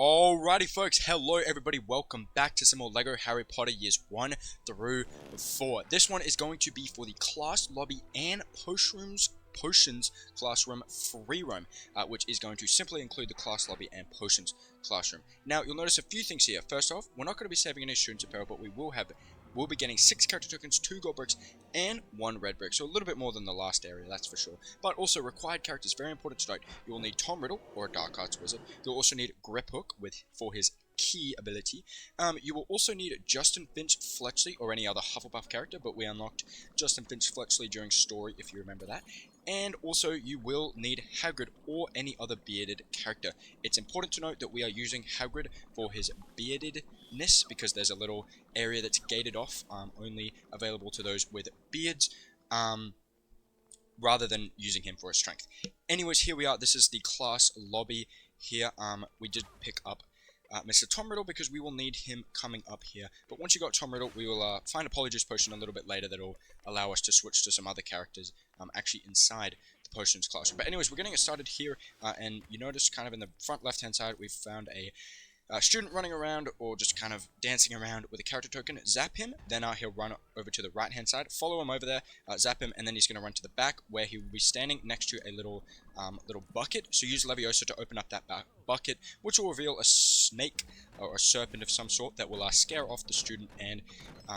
Alrighty folks, hello everybody, welcome back to some more LEGO Harry Potter Years 1 through 4. This one is going to be for the class lobby and potions classroom free roam, which is going to simply include the class lobby and potions classroom. Now you'll notice a few things here. First off, we're not going to be saving any students of Peril, but we'll be getting 6 character tokens, 2 gold bricks, and 1 red brick. So a little bit more than the last area, that's for sure. But also required characters, very important to note. You will need Tom Riddle, or a Dark Arts Wizard. You'll also need Griphook for his key ability. You will also need Justin Finch Fletchley, or any other Hufflepuff character, but we unlocked Justin Finch Fletchley during story, if you remember that. And also, you will need Hagrid or any other bearded character. It's important to note that we are using Hagrid for his beardedness, because there's a little area that's gated off, only available to those with beards, rather than using him for his strength. Anyways, here we are. This is the class lobby here. We did pick up Mr. Tom Riddle because we will need him coming up here. But once you got Tom Riddle, we will find a Polyjuice potion a little bit later that will allow us to switch to some other characters actually inside the potions classroom. But anyways, we're getting it started here, and you notice kind of in the front left-hand side, we've found a student running around or just kind of dancing around with a character token. Zap him, then he'll run over to the right hand side, follow him over there, zap him, and then he's going to run to the back where he will be standing next to a little bucket. So use Leviosa to open up that bucket, which will reveal a snake or a serpent of some sort that will scare off the student, and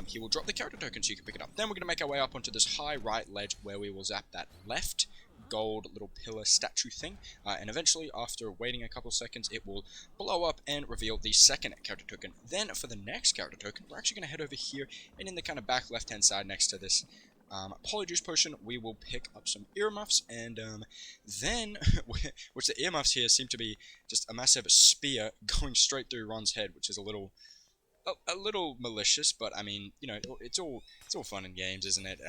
he will drop the character token so you can pick it up. Then we're going to make our way up onto this high right ledge where we will zap that left gold little pillar statue thing, and eventually, after waiting a couple seconds, it will blow up and reveal the second character token. Then for the next character token, we're actually going to head over here, and in the kind of back left hand side next to this Polyjuice potion, we will pick up some earmuffs, and then which the earmuffs here seem to be just a massive spear going straight through Ron's head, which is a little malicious, but I mean, you know, it's all fun and games, isn't it?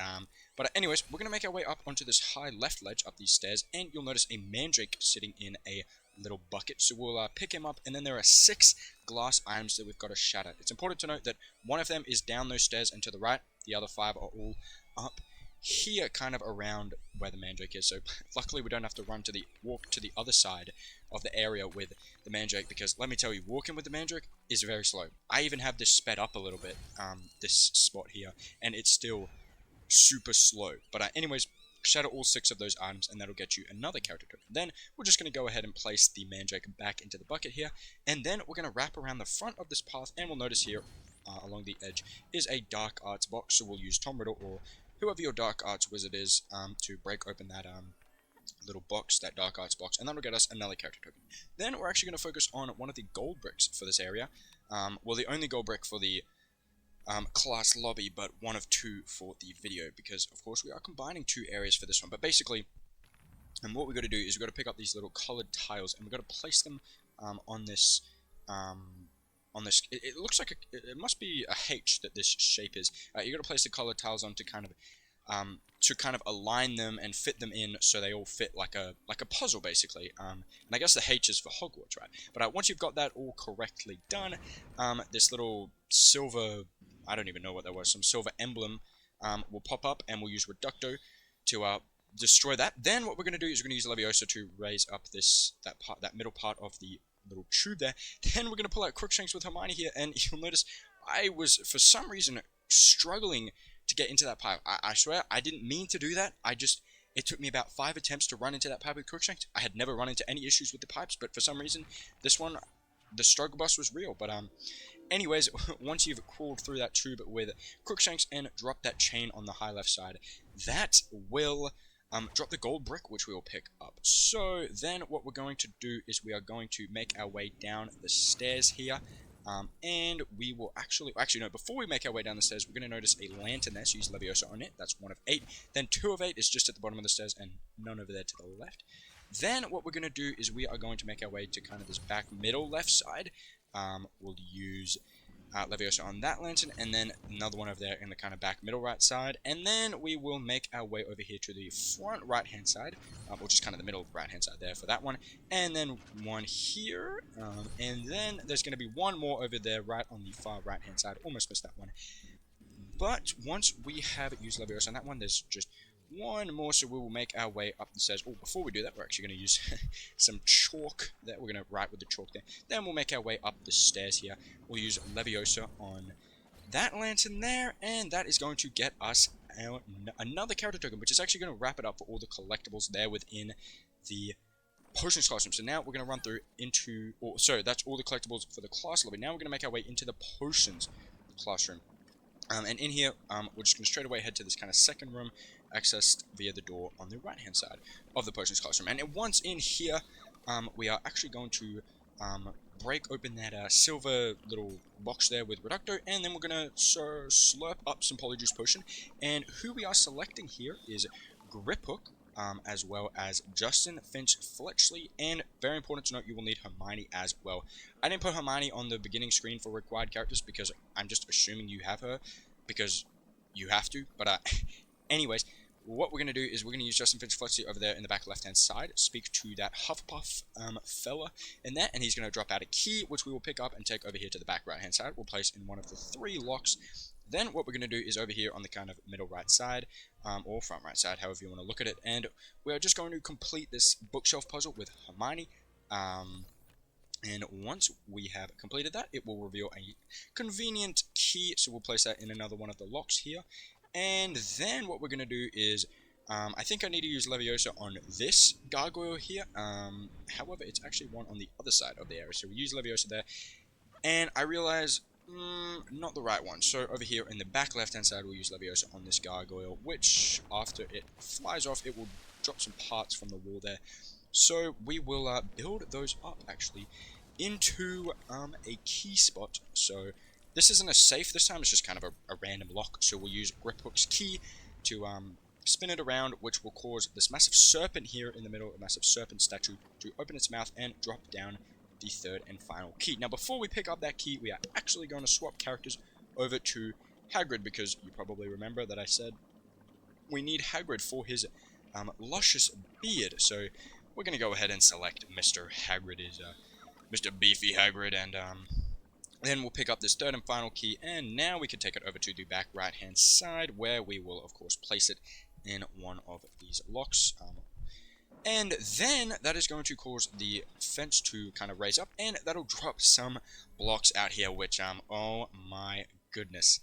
But anyways, we're gonna make our way up onto this high left ledge up these stairs, and you'll notice a mandrake sitting in a little bucket. So we'll pick him up, and then there are 6 glass items that we've got to shatter. It's important to note that one of them is down those stairs and to the right. The other 5 are all up here, kind of around where the mandrake is. So luckily we don't have to walk to the other side of the area with the mandrake, because let me tell you, walking with the mandrake is very slow. I even have this sped up a little bit, this spot here, and it's still super slow. But anyways, shatter all 6 of those items, and that'll get you another character token. Then we're just going to go ahead and place the mandrake back into the bucket here, and then we're going to wrap around the front of this path, and we'll notice here along the edge is a Dark Arts box. So we'll use Tom Riddle or whoever your Dark Arts Wizard is to break open that little box, that Dark Arts box, and that'll get us another character token. Then we're actually going to focus on one of the gold bricks for this area. Well, the only gold brick for the class lobby, but one of 2 for the video, because of course we are combining 2 areas for this one. But basically, and what we've got to do is we've got to pick up these little colored tiles, and we've got to place them on this. It looks like it must be a H that this shape is. You got to place the colored tiles on to kind of align them and fit them in so they all fit like a puzzle, basically. And I guess the H is for Hogwarts, right? But once you've got that all correctly done, this little silver, I don't even know what that was, some silver emblem will pop up, and we'll use Reducto to destroy that. Then what we're going to do is we're going to use Leviosa to raise up that middle part of the little tube there. Then we're going to pull out Crookshanks with Hermione here, and you'll notice I was, for some reason, struggling to get into that pipe. I swear, I didn't mean to do that. It took me about 5 attempts to run into that pipe with Crookshanks. I had never run into any issues with the pipes, but for some reason, this one, the struggle bus was real. But anyways, once you've crawled through that tube with Crookshanks and drop that chain on the high left side, that will drop the gold brick, which we will pick up. So then what we're going to do is we are going to make our way down the stairs here, and we will actually no, before we make our way down the stairs, we're going to notice a lantern there, so use Leviosa on it. That's 1 of 8. Then 2 of 8 is just at the bottom of the stairs, and none over there to the left. Then what we're going to do is we are going to make our way to kind of this back middle left side. We'll use Leviosa on that lantern, and then another one over there in the kind of back middle right side, and then we will make our way over here to the front right hand side, which is kind of the middle right hand side there for that one, and then one here, and then there's going to be one more over there right on the far right hand side. Almost missed that one. But once we have used Leviosa on that one, there's just one more, so we will make our way up the stairs. Oh, before we do that, we're actually going to use some chalk. That we're going to write with the chalk there. Then we'll make our way up the stairs here. We'll use Leviosa on that lantern there, and that is going to get us another character token, which is actually going to wrap it up for all the collectibles there within the potions classroom. So now we're going to run through into, so that's all the collectibles for the class lobby. Now we're going to make our way into the potions classroom. And in here, we're just going to straight away head to this kind of second room, accessed via the door on the right-hand side of the potions classroom. And once in here, we are actually going to break open that silver little box there with Reducto, and then we're going to slurp up some Polyjuice Potion. And who we are selecting here is Griphook, as well as Justin, Finch, Fletchley, and very important to note, you will need Hermione as well. I didn't put Hermione on the beginning screen for required characters because I'm just assuming you have her, because you have to, but anyways, what we're going to do is we're going to use Justin, Finch, Fletchley over there in the back left-hand side, speak to that Hufflepuff fella in there, and he's going to drop out a key, which we will pick up and take over here to the back right-hand side. We'll place in one of the 3 locks. Then what we're going to do is over here on the kind of middle right side, or front right side, however you want to look at it, and we are just going to complete this bookshelf puzzle with Hermione. And once we have completed that, it will reveal a convenient key, so we'll place that in another one of the locks here. And then what we're going to do is, I think I need to use Leviosa on this gargoyle here. However, it's actually one on the other side of the area, so we use Leviosa there. And I realize, not the right one. So over here in the back left-hand side, we'll use Leviosa on this gargoyle, which after it flies off, it will drop some parts from the wall there. So we will build those up actually into a key spot. So this isn't a safe this time, it's just kind of a random lock. So we'll use Griphook's key to spin it around, which will cause this massive serpent here in the middle, a massive serpent statue, to open its mouth and drop down the 3rd and final key. Now before we pick up that key, we are actually going to swap characters over to Hagrid, because you probably remember that I said we need Hagrid for his luscious beard. So we're going to go ahead and select Mr. Hagrid, Mr. Beefy Hagrid, and then we'll pick up this 3rd and final key, and now we can take it over to the back right-hand side, where we will, of course, place it in one of these locks. And then that is going to cause the fence to kind of raise up, and that'll drop some blocks out here, which, oh my goodness.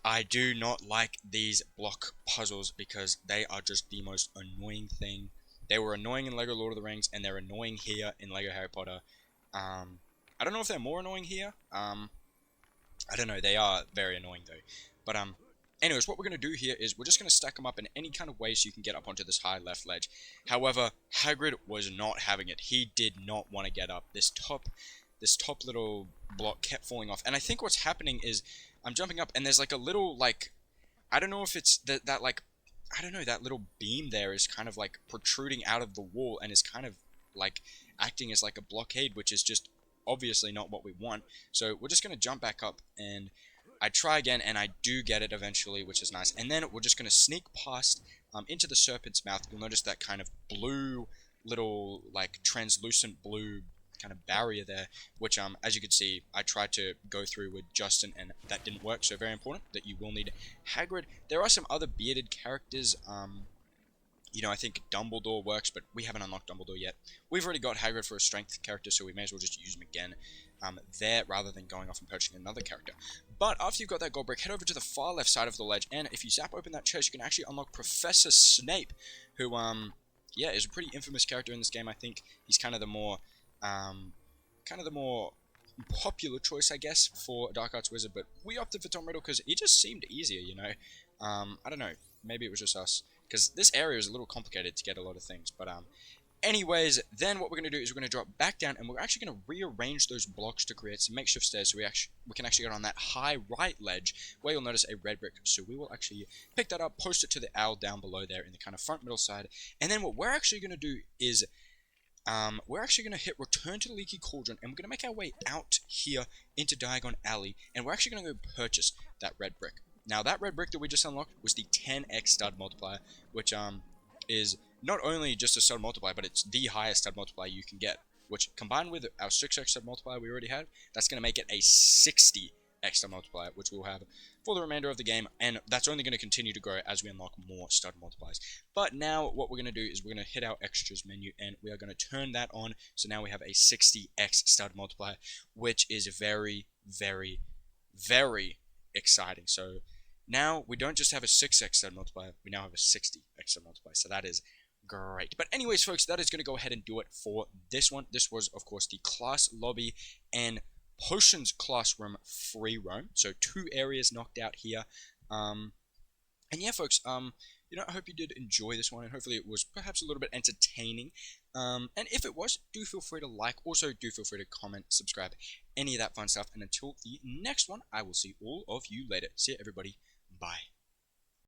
I do not like these block puzzles because they are just the most annoying thing. They were annoying in LEGO Lord of the Rings, and they're annoying here in LEGO Harry Potter. I don't know if they're more annoying here. I don't know, they are very annoying though. But, anyways, what we're going to do here is we're just going to stack them up in any kind of way so you can get up onto this high left ledge. However, Hagrid was not having it. He did not want to get up. This top little block kept falling off. And I think what's happening is I'm jumping up and there's like a little, like, I don't know if it's that little beam there is kind of like protruding out of the wall and is kind of like acting as like a blockade, which is just obviously not what we want. So we're just going to jump back up, and I try again, and I do get it eventually, which is nice. And then we're just going to sneak past into the serpent's mouth. You'll notice that kind of blue, little, like, translucent blue kind of barrier there, which, as you can see, I tried to go through with Justin, and that didn't work. So very important that you will need Hagrid. There are some other bearded characters. You know, I think Dumbledore works, but we haven't unlocked Dumbledore yet. We've already got Hagrid for a strength character, so we may as well just use him again there, rather than going off and purchasing another character. But after you've got that gold brick, head over to the far left side of the ledge, and if you zap open that chest, you can actually unlock Professor Snape, who, yeah, is a pretty infamous character in this game. I think he's kind of the more popular choice, I guess, for a Dark Arts Wizard, but we opted for Tom Riddle because he just seemed easier, you know. I don't know, maybe it was just us, because this area is a little complicated to get a lot of things, but anyways, then what we're going to do is we're going to drop back down, and we're actually going to rearrange those blocks to create some makeshift stairs, so we can actually get on that high right ledge, where you'll notice a red brick. So we will actually pick that up, post it to the owl down below there in the kind of front middle side, and then what we're actually going to do is we're actually going to hit return to the Leaky Cauldron, and we're going to make our way out here into Diagon Alley, and we're actually going to go purchase that red brick. Now, that red brick that we just unlocked was the 10x stud multiplier, which is not only just a stud multiplier, but it's the highest stud multiplier you can get, which combined with our 6x stud multiplier we already have, that's going to make it a 60 extra multiplier, which we'll have for the remainder of the game, and that's only going to continue to grow as we unlock more stud multipliers. But now what we're going to do is we're going to hit our extras menu, and we are going to turn that on. So now we have a 60x stud multiplier, which is very, very, very exciting. So now we don't just have a 6x stud multiplier, we now have a 60x stud multiplier. So that is great. But anyways, folks, that is going to go ahead and do it for this one. This was, of course, the class lobby and potions classroom free roam. So 2 areas knocked out here. And yeah, folks, you know, I hope you did enjoy this one, and hopefully it was perhaps a little bit entertaining. And if it was, do feel free to like. Also, do feel free to comment, subscribe, any of that fun stuff. And until the next one, I will see all of you later. See you, everybody. Bye.